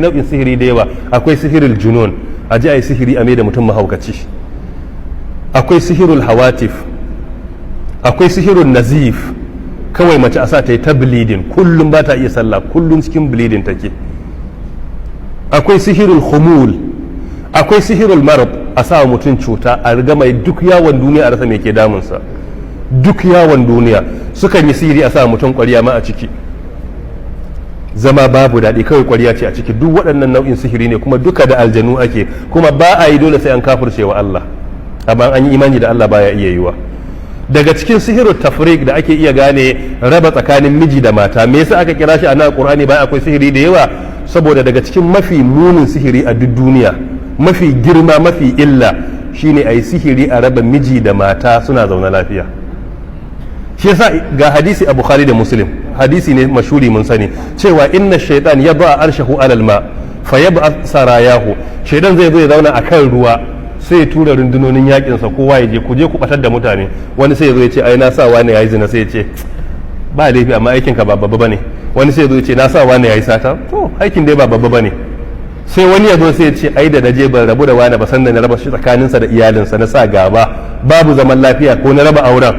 nau'in sihiri da yawa. Akwai sihirul junun, a ji a yi sihiri a mai da mutum mahaukaci. Akwai sihirul hawatif, akwai sihirul nazif, kawai mace a sa ta yi ta bleeding kullum ba ta iya sallah, kullum cikin bleeding take. Akwai sihirul humul, akwai sihirul marab, a sa mutum cuta a riga mai duk yawon duniya a rasa mai ke damunsa. Duk yawon duniya sukan yi sihiri a sa mutum ƙwarya ma a ciki, zama babu daɗi, kawai ƙwarya ce a ciki. Duk waɗannan nau'in sihiri ne, kuma duka da aljanu ake, kuma ba a yi dole sai an kafirce wa Allah, amma an yi imani da Allah baya iya yiwa. Daga cikin sihirul tafriq da ake iya gane raba tsakanin miji da mata, me yasa aka kira shi a nan Qur'ani bayan akwai sihiri da yawa? Saboda daga cikin mafi munin sihiri a duk duniya, mafi girma, mafi illa, shine a yi sihiri a raba miji da mata suna zaune lafiya. Shi yasa ga hadisi a Bukhari da Muslim, hadisi ne mashhuri mun sani cewa inna shaytan yad'a arshahu alal ma fa yab'ath sarayahu, shaytan zai zo ya zauna akan ruwa sai ya tura rundunonin yakin sa, kowa ya je ku je ku batar da mutane. Wani sai ya zo ya ce ai na sa wani yayi zina, sai ya ce ba laifi amma aikin ka ba babba bane. Wani sai ya zo ya ce na sa wani yayi sata, to aikin dai ba babba bane. Sai wani ya zo sai ya ce ai da naje ban rabu da wani ba, san da na raba shi tsakaninsa da iyalinsa, na sa gaba babu zaman lafiya ko na raba auren.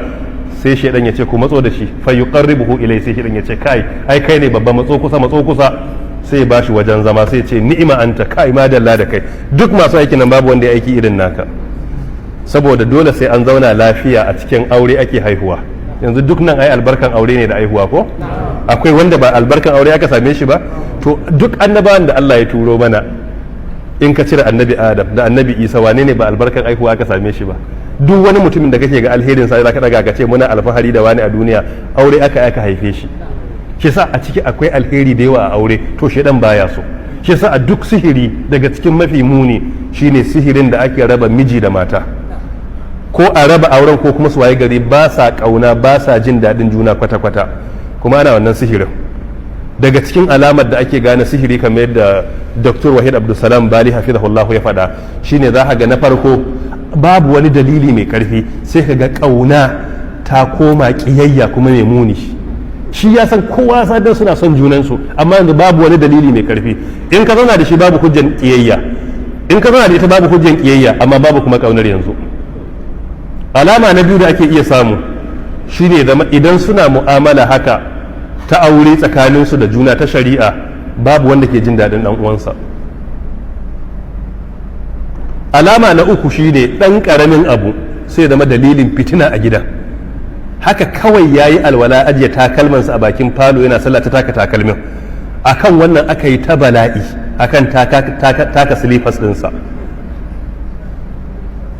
Sai shaidan ya ce ku matso da shi, fa yuqarribuhu ilai, sai shaidan ya ce kai ai kai ne babba, matso kusa, sai ya bashi wajen zama, sai ya ce ni'ima anta, kai ma dalla da kai. Duk masu aikin nan babu wanda ya aiki irin naka, saboda dole sai an zauna lafiya a cikin aure ake haihuwa. Yanzu duk nan ai albarkan aure ne da haihuwa ko? Akwai wanda ba albarkan aure aka same shi ba? To duk annabawan da Allah ya turo mana, in ka cire annabi Adam da annabi Isa, wane ne ba albarkan haihuwa aka same shi ba? Duk wani mutumin da kake ga alherin sa zaka daga ka ce muna alfahari da wani a duniya, aure aka haife shi. Shi yasa a ciki akwai alheri da yawa a aure, to shedan baya so. Shi yasa a duk sihiri daga cikin mafi muni shine sihirin da ake raba miji da mata, ko a raba auren ko kuma su waye gari ba sa kauna, ba sa jin daɗin juna kwata-kwata, kuma ana wannan sihirin. Daga cikin alamar da ake gane sihiri kamar yadda Dr. Wahid Abdulsalam Bali hafizahullahu ya faɗa, shine za ka ga na farko babu wani dalili mai karfi, sai ka ga kauna ta koma kiyayya kuma mai muni. Shi ya san kowa sadan suna son junansu, amma yanzu babu wani dalili mai karfi. In ka zauna da shi babu hujjan kiyayya, in ka zauna da ita babu hujjan kiyayya, amma babu kuma kaunar yanzu. Alama na biyu da ake iya samu shine zama idan suna mu'amala haka ta aure tsakaninsu da juna ta shari'a, babu wanda ke jin daɗin ɗan uwansa. Alama na uku shine ɗan ƙaramin abu sai zama dalilin fitina a gida. Haka kawai ya yi alwala ajiye takalmansa a bakin falo yana sallah ta taka takalmin, akan wannan aka yi ta bala'i, akan taka silifas ɗinsa.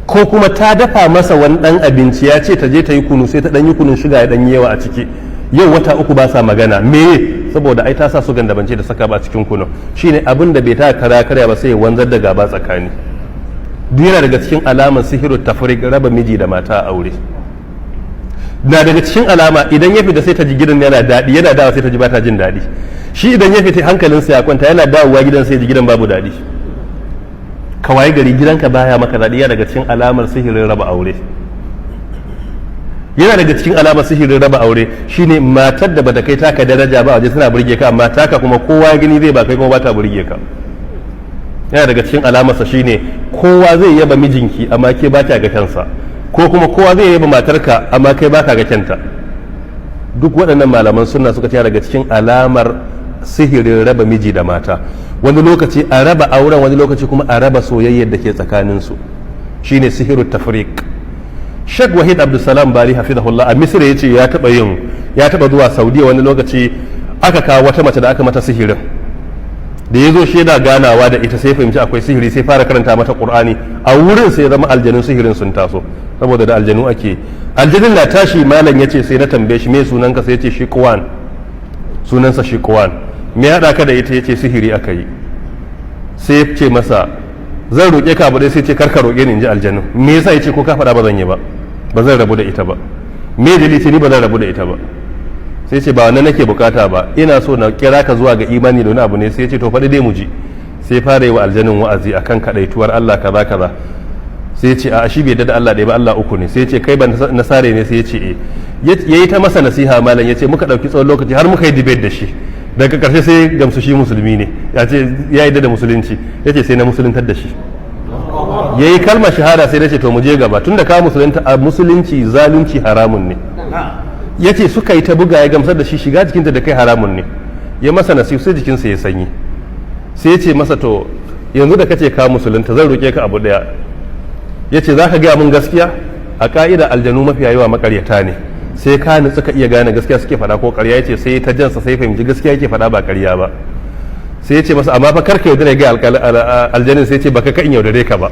Ko kuma ta dafa masa wani ɗan abinci, ya ce ta je ta yi kunu, sai ta ɗan yi kunun shiga ya ɗan yawa a ciki. Yau wata uku ba sa magana, me saboda ai ta sa sugan da bance da saka ba cikin kunu. Shine abin da bai ta karya ba sai ya wanzar da gaba tsakani. Duk yana daga cikin alamar sihiru tafriq, raba miji da mata a aure. Na daga cikin alama idan ya fita sai ta ji gidan yana daɗi, yana dawa sai ta ji ba ta jin daɗi. Shi idan ya fita hankalinsa ya kwanta, yana dawowa gidan sai ji gidan babu daɗi. Kawai gari gidanka baya maka daɗi, yana daga cikin alamar sihirin raba aure. Yana daga cikin alamar sihirin raba aure shine matar da bata kai taka daraja ba waje tana burge ka, amma taka kuma kowa gani zai ba kai kuma ba ta burge ka. Yana daga cikin alamarsa shine kowa zai yaba mijinki amma ke ba ta ga kansa, ko kuma kowa zai yaba matarka amma kai ba ka ga kyanta. Duk waɗannan malaman sunna suka ce daga cikin alamar sihirin raba miji da mata. Wani lokaci a raba auren, wani lokaci kuma a raba soyayyar da ke tsakaninsu, shine sihirut tafriq. Sheikh Wahid Abdulsalam Bali hafizahullah a Misra yace ya taba zuwa Saudiya wani lokaci, aka kawo wata mace da aka mata sihirin. Da ya zo shaida ganawa da ita sai fahimci akwai sihiri, sai fara karanta mata Qur'ani. A wurin sai zama aljanun sihirin sun taso, saboda da aljanu ake. Aljanin na tashi malam yace sai na tambaye shi me sunanka, sai yace Shiqwan, sunansa Shiqwan. Me ya ka da ita? yace sihiri aka yi. Sai ya ce masa zan roƙe ka abu dai, sai ce karka roƙe ni, in ji aljanun. Me yasa? yace ko ka faɗa ba zan yi ba, ba zan rabu da ita ba. Me dalili? ce ni ba zan rabu da ita ba. Sai ce ba wannan nake bukata ba, ina so na kira ka zuwa ga imani da wani abu ne. Sai ce to faɗi dai mu ji. Sai fara yi wa aljanun wa'azi akan kadaituwar Allah kaza kaza. Sai ce a shi bai da Allah ɗaya ba, Allah uku ne. Sai ce kai ban nasare ne? Sai ya ce eh. Yayi ta masa nasiha malam, yace muka ɗauki tsawon lokaci har muka yi debate da shi. Daga ƙarshe sai gamsu shi musulmi ne, ya ce ya yi da musulunci, ya ce sai na musuluntar da shi, ya yi kalmar shahada sai na ce to mu je gaba tun da ka musulunta a musulunci zalunci haramun ne, ya ce suka yi ta buga ya gamsar da shi shiga jikinta da kai haramun ne, ya masa nasihu sai jikinsa ya sanyi, sai ya ce masa to yanzu da kace ka musulunta zan roƙe ka abu ɗaya, ya ce za ka gaya mun gaskiya, a ka'ida aljanu mafiya yawa makaryata ne, sai ka nutsu ka iya gane gaskiya suke faɗa ko ƙarya, ya ce sai ta jansa sai fahimci gaskiya yake faɗa ba ƙarya ba, sai ya ce masa amma fa karka yaudare ga aljanin, sai ya ce baka ka in yaudare ka ba,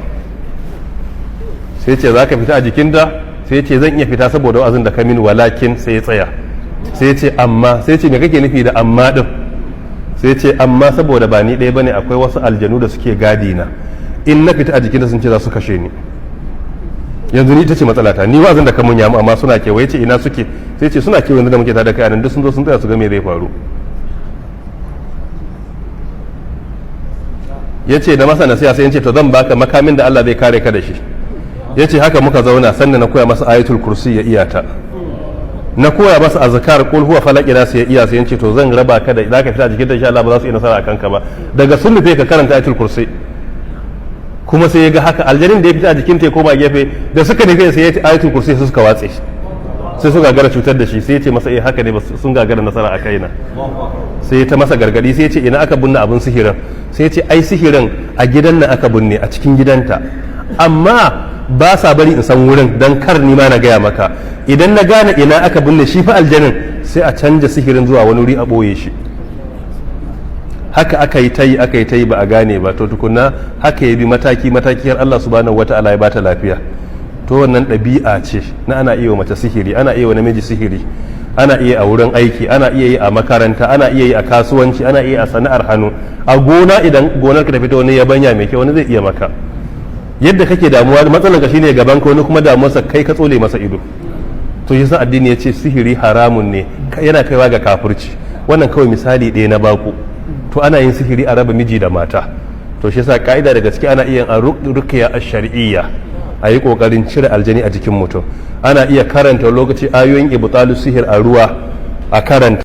sai ya ce za ka fita a jikinta, sai ya ce zan iya fita saboda wa'azin da ka min, walakin sai ya tsaya, sai ya ce amma, sai ya ce me kake nufi da amma din, sai ya ce amma saboda ba ni ɗaya bane akwai wasu aljanu da suke gadi na, in na fita a jikinta sun ce za su kashe ni, yanzu ni ita ce matsalata, ni wa'azin da ka mun yamu amma suna kewaye, ce ina suke, sai ce suna kewaye da muke tada kai anan duk sun zo sun tsaya su ga me zai faru. Ya ce da masa nasiha sai ya ce to zan baka makamin da Allah zai kare ka da shi, ya ce haka muka zauna sannan na koya masa ayatul kursi ya iyata, na koya masa azkar qul huwa falaq ina sai ya iya, sai ya ce to zan raba ka da zaka fita jikin da insha Allah ba za su yi nasara akan ka ba, daga sun nufe ka karanta ayatul kursi, kuma sai ya ga haka aljanin da ya fita a jikin ta ya koma gefe, da suka nufe sai ya ce ayatul kursi sai suka watse sai suka gagara cutar da shi, sai ya ce masa haka ne sun gagara nasara a kaina, sai ya ta masa gargadi, sai ya ce ina aka binne abin sihirin, sai ya ce ai sihirin a gidan nan aka binne a cikin gidanta, amma ba sa bari in san wurin dan kar ni ma na gaya maka, idan na gane ina aka binne shi fa aljanin sai a canja sihirin zuwa wani wuri a ɓoye shi. Haka aka yi ta yi ba a gane ba, to tukunna haka ya bi mataki har Allah subhanahu wata'ala ya bata lafiya. To wannan ɗabi'a ce na ana iya mace sihiri, ana iya wa namiji sihiri, ana iya a wurin aiki, ana iya yi a makaranta, ana iya yi a kasuwanci, ana iya a sana'ar hannu, a gona idan gonar ka ta fito wani yabanya mai kyau wani zai iya maka. Yadda kake damuwa matsalar ka shine gaban ka, wani kuma damuwarsa kai ka tsole masa ido. To yasa addini ya ce sihiri haramun ne, yana kaiwa ga kafirci. Wannan kawai misali ɗaya na baku. To ana yin sihiri a raba miji da mata. To shi yasa ka'ida da gaske ana iya ruqya ash-shar'iyya, a yi kokarin cire aljani a jikin mutum. Ana iya karanta lokaci ayoyin ibtalus sihir a ruwa a karanta